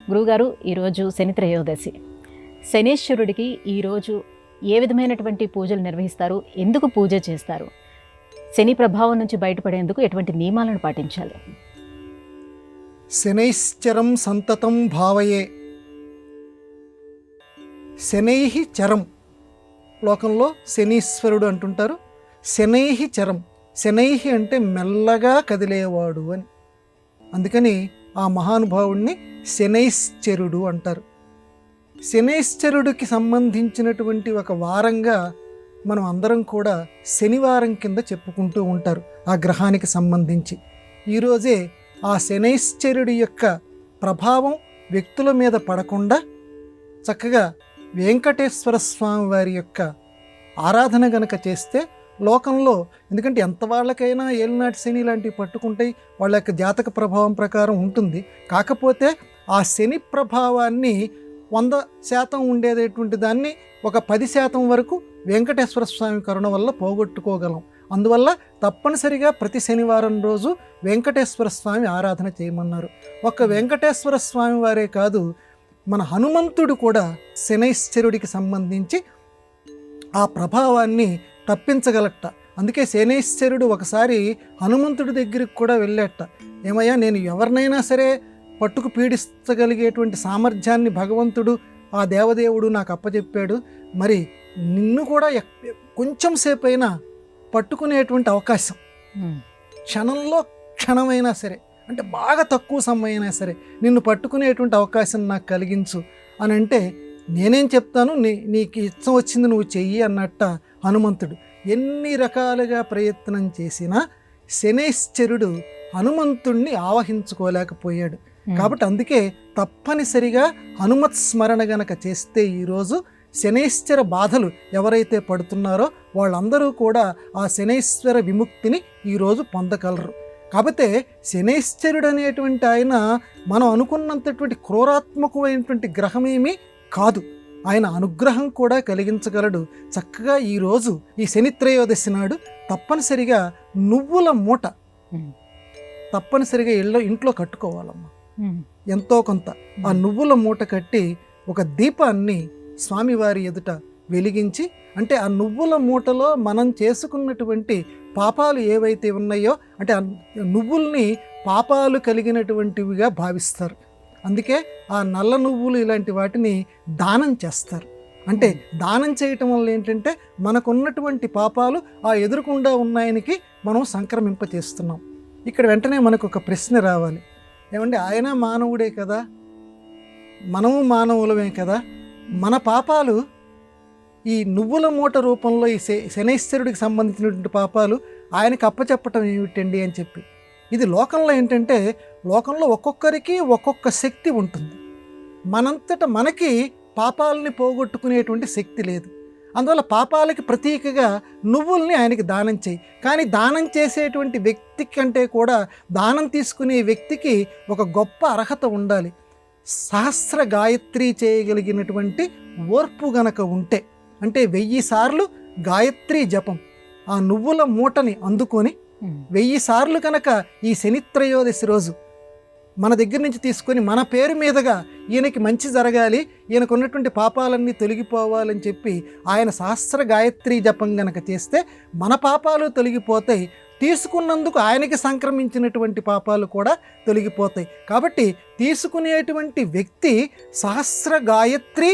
గురువుగారు, ఈరోజు శని త్రయోదశి. శనీశ్వరుడికి ఈరోజు ఏ విధమైనటువంటి పూజలు నిర్వహిస్తారు? ఎందుకు పూజ చేస్తారు? శని ప్రభావం నుంచి బయటపడేందుకు ఎటువంటి నియమాలను పాటించాలి? శనైశ్చరం సంతతం భావయే. శనైహి చరం, లోకంలో శనీశ్వరుడు అంటుంటారు. శనైహి చరం, శనైహి అంటే మెల్లగా కదిలేవాడు అని. అందుకని ఆ మహానుభావుడిని శనైశ్చరుడు అంటారు. శనైశ్చరుడికి సంబంధించినటువంటి ఒక వారంగా మనం అందరం కూడా శనివారం కింద చెప్పుకుంటూ ఉంటారు ఆ గ్రహానికి సంబంధించి. ఈరోజే ఆ శనైశ్చరుడి యొక్క ప్రభావం వ్యక్తుల మీద పడకుండా చక్కగా వెంకటేశ్వర స్వామి వారి యొక్క ఆరాధన గనక చేస్తే లోకంలో, ఎందుకంటే ఎంత వాళ్ళకైనా ఏలినాటి శని లాంటివి పట్టుకుంటాయి, వాళ్ళ యొక్క జాతక ప్రభావం ప్రకారం ఉంటుంది. కాకపోతే ఆ శని ప్రభావాన్ని 100% ఉండేటటువంటి దాన్ని ఒక 10% వరకు వెంకటేశ్వర స్వామి కరుణ వల్ల పోగొట్టుకోగలం. అందువల్ల తప్పనిసరిగా ప్రతి శనివారం రోజు వెంకటేశ్వర స్వామి ఆరాధన చేయమన్నారు. ఒక్క వెంకటేశ్వర స్వామి వారే కాదు, మన హనుమంతుడు కూడా శనైశ్చరుడికి సంబంధించి ఆ ప్రభావాన్ని తప్పించగలట. అందుకే శనైశ్చరుడు ఒకసారి హనుమంతుడి దగ్గరికి కూడా వెళ్ళేట. ఏమయ్యా, నేను ఎవరినైనా సరే పట్టుకు పీడిస్తగలిగేటువంటి సామర్థ్యాన్ని భగవంతుడు, ఆ దేవదేవుడు నాకు అప్పచెప్పాడు. మరి నిన్ను కూడా కొంచెం సేపు అయినా పట్టుకునేటువంటి అవకాశం, క్షణంలో క్షణమైనా సరే, అంటే బాగా తక్కువ సమయం అయినా సరే నిన్ను పట్టుకునేటువంటి అవకాశం నాకు కలిగించు అని అంటే, నేనేం చెప్తాను, నీకు ఇష్టం వచ్చింది నువ్వు చెయ్యి అన్నట్ట హనుమంతుడు. ఎన్ని రకాలుగా ప్రయత్నం చేసినా శనైశ్చరుడు హనుమంతుణ్ణి ఆవహించుకోలేకపోయాడు. కాబట్టి అందుకే తప్పనిసరిగా హనుమత్ స్మరణ గనక చేస్తే ఈరోజు శనైశ్చర బాధలు ఎవరైతే పడుతున్నారో వాళ్ళందరూ కూడా ఆ శనైశ్వర విముక్తిని ఈరోజు పొందగలరు. కాకపోతే శనైశ్చరుడు అనేటువంటి ఆయన మనం అనుకున్నంతటువంటి క్రూరాత్మకమైనటువంటి గ్రహమేమీ కాదు. ఆయన అనుగ్రహం కూడా కలిగించగలడు. చక్కగా ఈరోజు ఈ శని త్రయోదశి నాడు తప్పనిసరిగా నువ్వుల మూట తప్పనిసరిగా ఇంట్లో కట్టుకోవాలమ్మా. ఎంతో కొంత ఆ నువ్వుల మూట కట్టి ఒక దీపాన్ని స్వామివారి ఎదుట వెలిగించి, అంటే ఆ నువ్వుల మూటలో మనం చేసుకున్నటువంటి పాపాలు ఏవైతే ఉన్నాయో, అంటే ఆ నువ్వుల్ని పాపాలు కలిగినటువంటివిగా భావిస్తారు. అందుకే ఆ నల్ల నువ్వులు ఇలాంటి వాటిని దానం చేస్తారు. అంటే దానం చేయటం వల్ల ఏంటంటే మనకున్నటువంటి పాపాలు ఆ ఎదురుకుండా ఉన్నాయనికి మనం సంక్రమింపచేస్తున్నాం. ఇక్కడ వెంటనే మనకు ఒక ప్రశ్న రావాలి. ఏమంటే ఆయన మానవుడే కదా, మనము మానవులమే కదా, మన పాపాలు ఈ నువ్వుల మూట రూపంలో ఈ శనైశ్వరుడికి సంబంధించినటువంటి పాపాలు ఆయనకు అప్పచెప్పటం ఏమిటండి అని చెప్పి. ఇది లోకంలో ఏంటంటే, లోకంలో ఒక్కొక్కరికి ఒక్కొక్క శక్తి ఉంటుంది. మనంతట మనకి పాపాలని పోగొట్టుకునేటువంటి శక్తి లేదు. అందువల్ల పాపాలకి ప్రతీకగా నువ్వుల్ని ఆయనకి దానం చేయి. కానీ దానం చేసేటువంటి వ్యక్తి కంటే కూడా దానం తీసుకునే వ్యక్తికి ఒక గొప్ప అర్హత ఉండాలి. సహస్ర గాయత్రి చేయగలిగినటువంటి ఓర్పు గనక ఉంటే, అంటే 1000 సార్లు గాయత్రి జపం ఆ నువ్వుల మూటని అందుకొని 1000 సార్లు కనుక ఈ శని త్రయోదశి రోజు మన దగ్గర నుంచి తీసుకొని మన పేరు మీదుగా ఈయనకి మంచి జరగాలి, ఈయనకు ఉన్నటువంటి పాపాలన్నీ తొలగిపోవాలని చెప్పి ఆయన సహస్ర గాయత్రి జపం గనక చేస్తే మన పాపాలు తొలగిపోతాయి. తీసుకున్నందుకు ఆయనకి సంక్రమించినటువంటి పాపాలు కూడా తొలగిపోతాయి. కాబట్టి తీసుకునేటువంటి వ్యక్తి సహస్ర గాయత్రి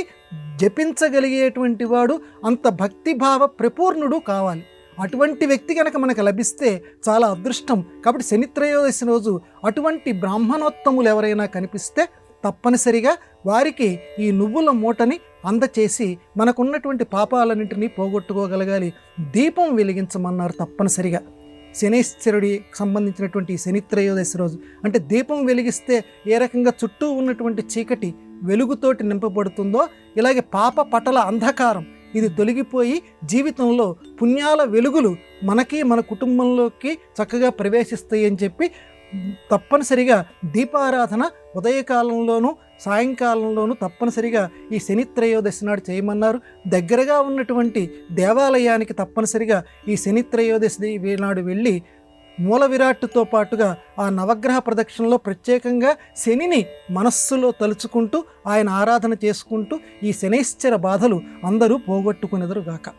జపించగలిగేటువంటి వాడు, అంత భక్తిభావ ప్రపూర్ణుడు కావాలి. అటువంటి వ్యక్తి కనుక మనకు లభిస్తే చాలా అదృష్టం. కాబట్టి శని త్రయోదశి రోజు అటువంటి బ్రాహ్మణోత్తములు ఎవరైనా కనిపిస్తే తప్పనిసరిగా వారికి ఈ నువ్వుల మూటని అందచేసి మనకున్నటువంటి పాపాలన్నింటినీ పోగొట్టుకోగలగాలి. దీపం వెలిగించమన్నారు తప్పనిసరిగా శనైశ్వరుడికి సంబంధించినటువంటి శని త్రయోదశి రోజు. అంటే దీపం వెలిగిస్తే ఏ రకంగా చుట్టూ ఉన్నటువంటి చీకటి వెలుగుతోటి నింపబడుతుందో, ఇలాగే పాప పటల అంధకారం ఇది తొలగిపోయి జీవితంలో పుణ్యాల వెలుగులు మనకి మన కుటుంబంలోకి చక్కగా ప్రవేశిస్తాయి అని చెప్పి తప్పనిసరిగా దీపారాధన ఉదయకాలంలోనూ సాయంకాలంలోనూ తప్పనిసరిగా ఈ శని త్రయోదశి నాడు చేయమన్నారు. దగ్గరగా ఉన్నటువంటి దేవాలయానికి తప్పనిసరిగా ఈ శని త్రయోదశి నాడు వెళ్ళి మూల విరాట్తో పాటుగా ఆ నవగ్రహ ప్రదక్షిణలో ప్రత్యేకంగా శనిని మనస్సులో తలుచుకుంటూ ఆయన ఆరాధన చేసుకుంటూ ఈ శనైశ్చర బాధలు అందరూ పోగొట్టుకునేదరుగాక.